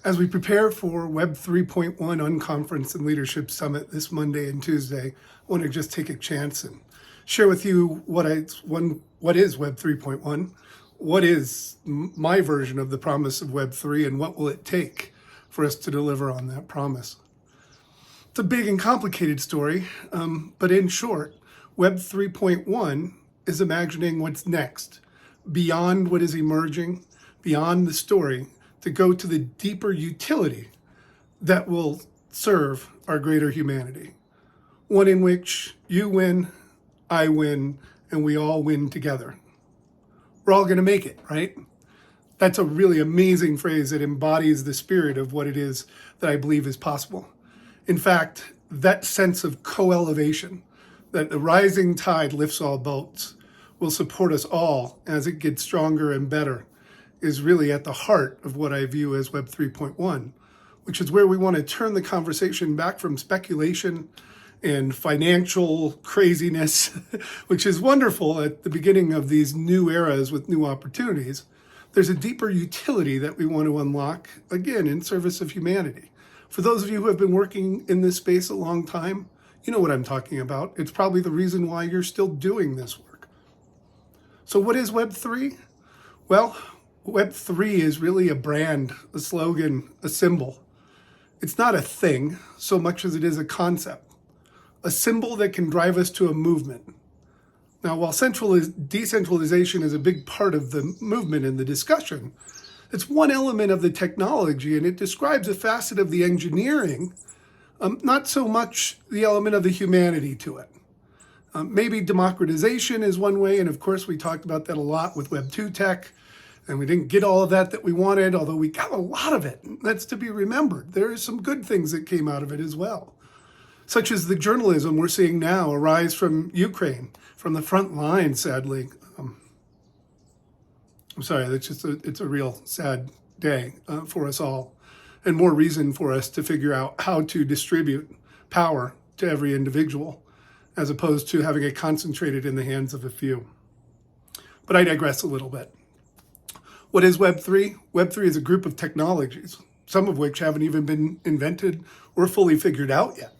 As we prepare for Web 3.1 Unconference and Leadership Summit this Monday and Tuesday, I want to just take a chance and share with you what is Web 3.1, what is my version of the promise of Web 3, and what will it take for us to deliver on that promise. It's a big and complicated story, but in short, Web 3.1 is imagining what's next, beyond what is emerging, beyond the story, to go to the deeper utility that will serve our greater humanity. One in which you win, I win, and we all win together. We're all going to make it, right? That's a really amazing phrase that embodies the spirit of what it is that I believe is possible. In fact, that sense of co-elevation, that the rising tide lifts all boats, will support us all as it gets stronger and better, is really at the heart of what I view as Web 3.1, which is where we want to turn the conversation back from speculation and financial craziness, which is wonderful at the beginning of these new eras with new opportunities. There's a deeper utility that we want to unlock, again, in service of humanity. For those of you who have been working in this space a long time, you know what I'm talking about. It's probably the reason why you're still doing this work. So what is Web 3? Well, Web 3 is really a brand, a slogan, a symbol. It's not a thing so much as it is a concept, a symbol that can drive us to a movement. Now, while decentralization is a big part of the movement and the discussion, it's one element of the technology, and it describes a facet of the engineering, not so much the element of the humanity to it. Maybe democratization is one way, and of course we talked about that a lot with Web 2 tech, and we didn't get all of that we wanted, although we got a lot of it. That's to be remembered. There are some good things that came out of it as well, such as the journalism we're seeing now arise from Ukraine, from the front line, sadly. I'm sorry, it's a real sad day for us all, and more reason for us to figure out how to distribute power to every individual, as opposed to having it concentrated in the hands of a few. But I digress a little bit. What is Web 3? Web 3 is a group of technologies, some of which haven't even been invented or fully figured out yet.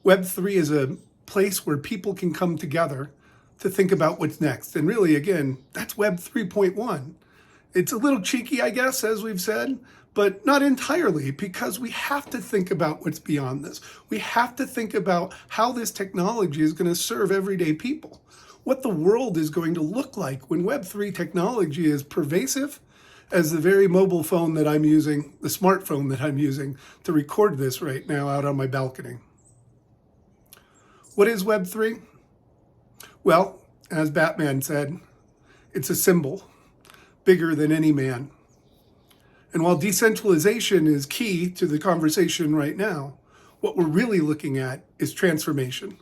Web 3 is a place where people can come together to think about what's next. And really, again, that's Web 3.1. It's a little cheeky, I guess, as we've said, but not entirely, because we have to think about what's beyond this. We have to think about how this technology is going to serve everyday people, what the world is going to look like when Web 3 technology is pervasive as the very mobile phone that I'm using, the smartphone that I'm using to record this right now out on my balcony. What is Web 3? Well, as Batman said, it's a symbol, bigger than any man. And while decentralization is key to the conversation right now, what we're really looking at is transformation,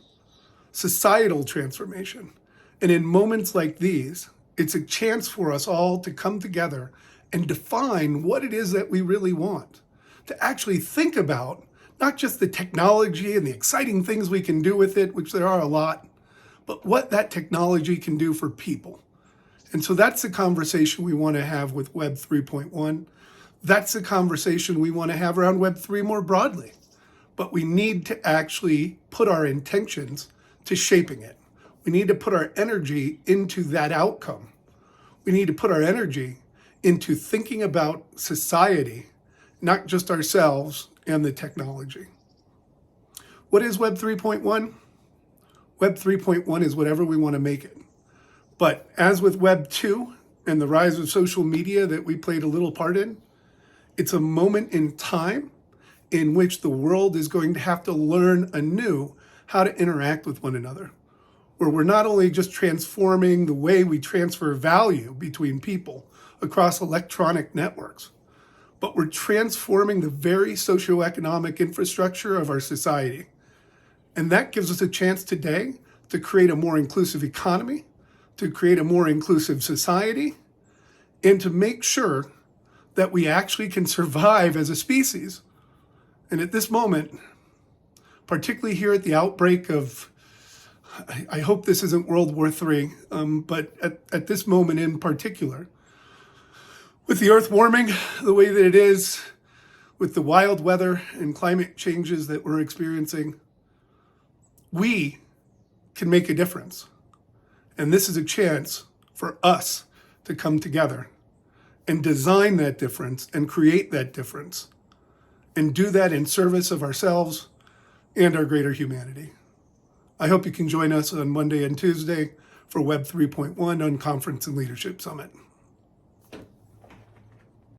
societal transformation. And in moments like these, it's a chance for us all to come together and define what it is that we really want, to actually think about not just the technology and the exciting things we can do with it, which there are a lot, but what that technology can do for people. And so that's the conversation we want to have with Web 3.1. That's the conversation we want to have around Web 3 more broadly. But we need to actually put our intentions to shaping it. We need to put our energy into that outcome. We need to put our energy into thinking about society, not just ourselves and the technology. What is Web 3.1? Web 3.1 is whatever we want to make it. But as with Web 2 and the rise of social media that we played a little part in, it's a moment in time in which the world is going to have to learn anew how to interact with one another, where we're not only just transforming the way we transfer value between people across electronic networks, but we're transforming the very socioeconomic infrastructure of our society. And that gives us a chance today to create a more inclusive economy, to create a more inclusive society, and to make sure that we actually can survive as a species. And at this moment, particularly here at the outbreak of, I hope this isn't World War III, but at this moment in particular, with the earth warming the way that it is, With the wild weather and climate changes that we're experiencing, we can make a difference. And this is a chance for us to come together and design that difference and create that difference and do that in service of ourselves and our greater humanity. I hope you can join us on Monday and Tuesday for Web 3.1 Unconference and Leadership Summit.